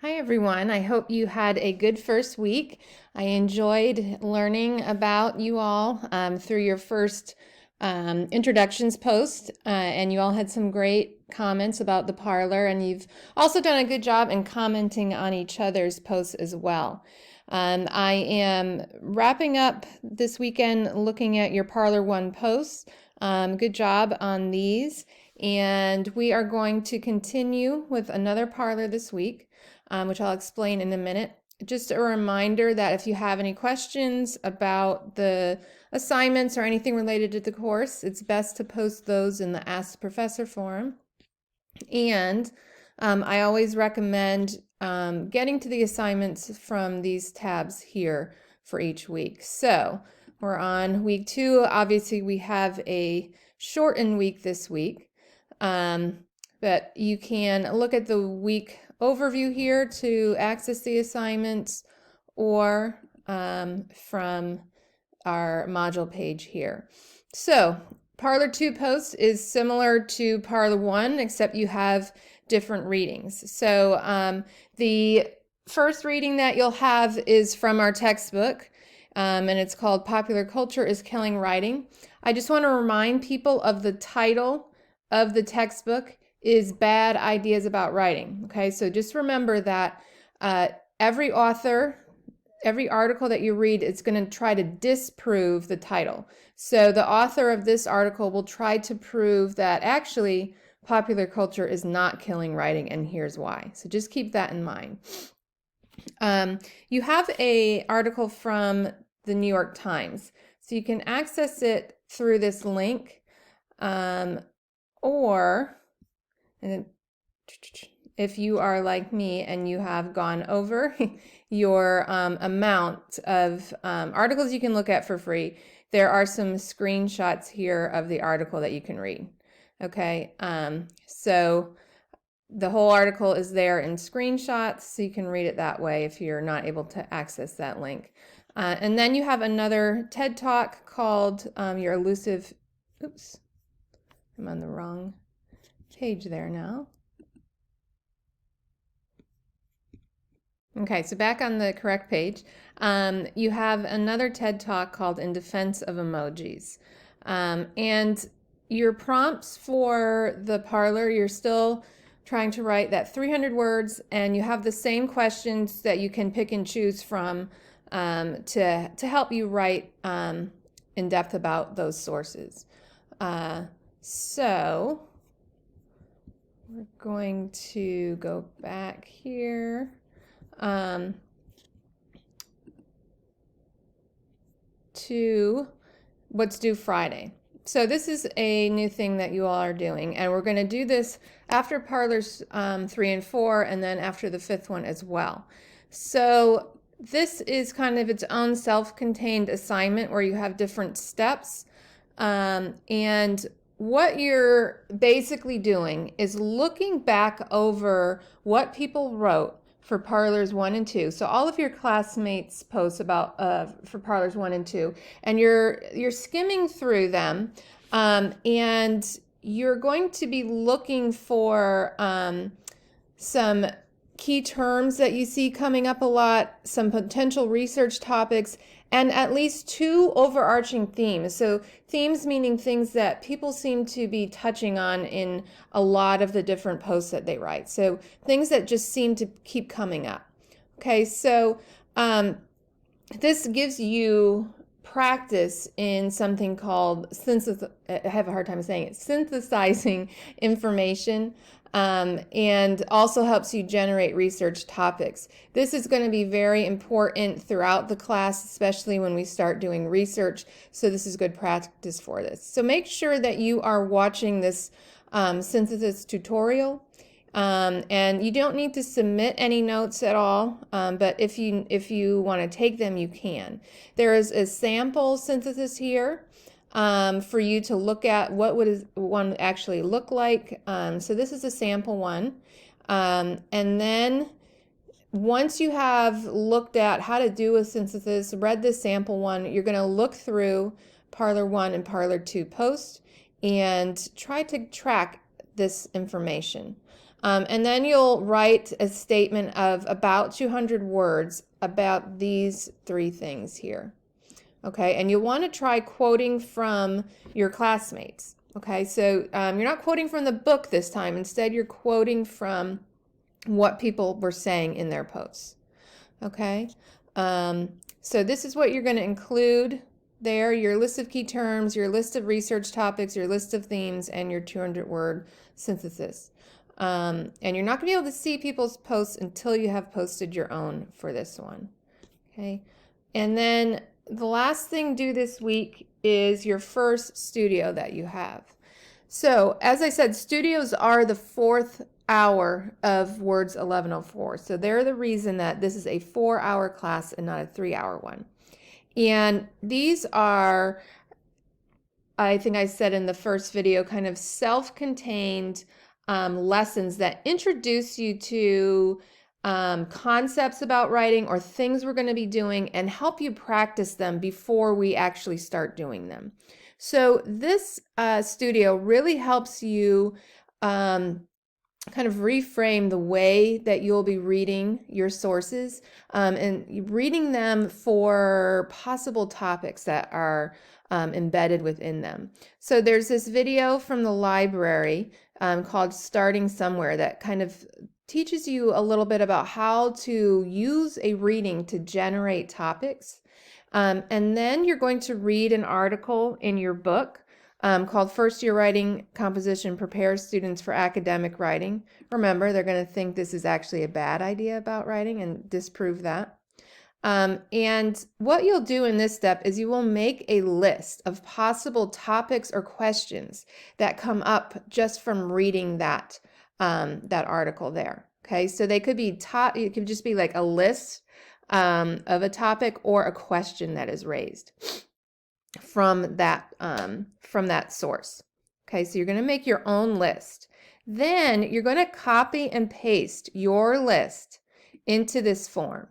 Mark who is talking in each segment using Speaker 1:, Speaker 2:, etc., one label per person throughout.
Speaker 1: Hi everyone, I hope you had a good first week. I enjoyed learning about you all through your first introductions post, and you all had some great comments about the parlor, and you've also done a good job in commenting on each other's posts as well. I am wrapping up this weekend looking at your Parlor 1 posts. Good job on these, and we are going to continue with another parlor this week, which I'll explain in a minute. Just a reminder that if you have any questions about the assignments or anything related to the course, it's best to post those in the Ask the Professor forum. And I always recommend getting to the assignments from these tabs here for each week. So we're on week 2. Obviously, we have a shortened week this week, but you can look at the week overview here to access the assignments, or from our module page here. So Parlor 2 post is similar to Parlor 1, except you have different readings. So the first reading that you'll have is from our textbook, and it's called Popular Culture is Killing Writing. I just want to remind people of the title of the textbook is Bad Ideas About Writing. Okay, so just remember that every author, every article that you read, it's going to try to disprove the title. So the author of this article will try to prove that actually popular culture is not killing writing, and here's why. So just keep that in mind. You have an article from the New York Times, so you can access it through this link, or and if you are like me and you have gone over your amount of articles you can look at for free, there are some screenshots here of the article that you can read. Okay, so the whole article is there in screenshots, so you can read it that way if you're not able to access that link. And then you have another TED Talk called Your Elusive, oops, I'm on the wrong page there now. Okay, so back on the correct page, you have another TED Talk called In Defense of Emojis. And your prompts for the parlor, you're still trying to write that 300 words, and you have the same questions that you can pick and choose from to help you write in depth about those sources. So we're going to go back here. To what's due Friday. So this is a new thing that you all are doing, and we're going to do this after parlors 3 and 4, and then after the 5th one as well. So this is kind of its own self-contained assignment where you have different steps, and what you're basically doing is looking back over what people wrote for parlors 1 and 2. So all of your classmates posts about for parlors 1 and 2, and you're skimming through them, and you're going to be looking for some key terms that you see coming up a lot, some potential research topics, and at least 2 overarching themes. So themes meaning things that people seem to be touching on in a lot of the different posts that they write. So things that just seem to keep coming up. Okay, so this gives you practice in something called I have a hard time saying it, synthesizing information, and also helps you generate research topics. This is going to be very important throughout the class, especially when we start doing research. So this is good practice for this. So make sure that you are watching this synthesis tutorial. And you don't need to submit any notes at all, but if you want to take them, you can. There is a sample synthesis here for you to look at what would one actually look like. So this is a sample one. And then once you have looked at how to do a synthesis, read this sample one, you're going to look through Parlor 1 and Parlor 2 posts and try to track this information. And then you'll write a statement of about 200 words about these three things here. Okay, and you'll want to try quoting from your classmates. Okay, so you're not quoting from the book this time. Instead, you're quoting from what people were saying in their posts. Okay, so this is what you're going to include there, your list of key terms, your list of research topics, your list of themes, and your 200-word synthesis. And you're not going to be able to see people's posts until you have posted your own for this one. Okay, and then the last thing due this week is your first studio that you have. So as I said, studios are the fourth hour of Words 1104. So they're the reason that this is a 4-hour class and not a 3-hour one. And these are, I think I said in the first video, kind of self-contained lessons that introduce you to concepts about writing or things we're going to be doing and help you practice them before we actually start doing them. So this studio really helps you kind of reframe the way that you'll be reading your sources and reading them for possible topics that are embedded within them. So there's this video from the library called Starting Somewhere that kind of teaches you a little bit about how to use a reading to generate topics. And then you're going to read an article in your book called First Year Writing Composition Prepares Students for Academic Writing. Remember, they're going to think this is actually a bad idea about writing and disprove that. And what you'll do in this step is you will make a list of possible topics or questions that come up just from reading that article there. Okay, so they could be it could just be like a list of a topic or a question that is raised from that source. Okay, so you're going to make your own list. Then you're going to copy and paste your list into this form.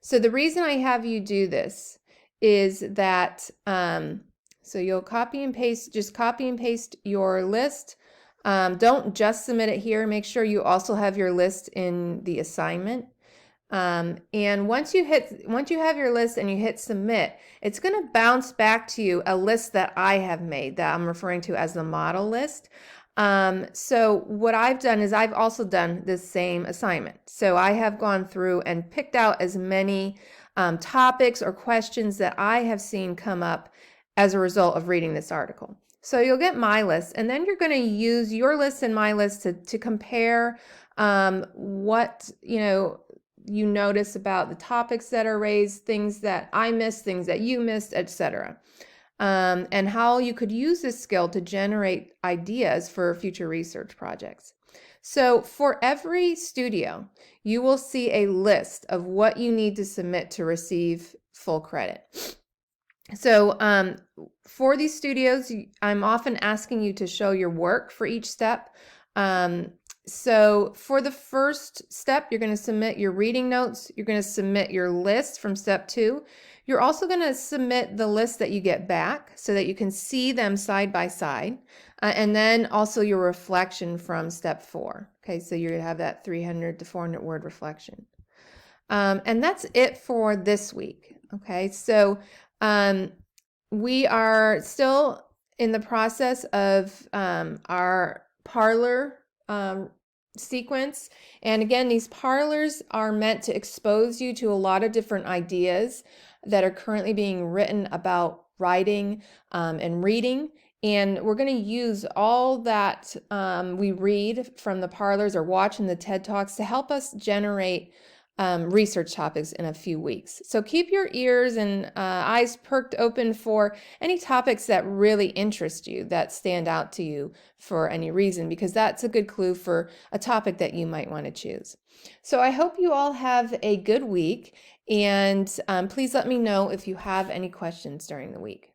Speaker 1: So the reason I have you do this is that so you'll copy and paste your list. Don't just submit it here. Make sure you also have your list in the assignment. And once you have your list and you hit submit, it's going to bounce back to you a list that I have made that I'm referring to as the model list. So what I've done is I've also done this same assignment. So I have gone through and picked out as many topics or questions that I have seen come up as a result of reading this article. So you'll get my list, and then you're going to use your list and my list to compare what you notice about the topics that are raised, things that I missed, things that you missed, etc. And how you could use this skill to generate ideas for future research projects. So for every studio, you will see a list of what you need to submit to receive full credit. So for these studios, I'm often asking you to show your work for each step. So for the first step, you're going to submit your reading notes. You're going to submit your list from step 2. You're also going to submit the list that you get back so that you can see them side by side. And then also your reflection from step 4. Okay, so you're going to have that 300 to 400 word reflection. And that's it for this week. Okay, so we are still in the process of our Parlor sequence. And again, these parlors are meant to expose you to a lot of different ideas that are currently being written about writing and reading. And we're going to use all that we read from the parlors or watch in the TED Talks to help us generate research topics in a few weeks. So keep your ears and eyes perked open for any topics that really interest you, that stand out to you for any reason, because that's a good clue for a topic that you might want to choose. So I hope you all have a good week, and please let me know if you have any questions during the week.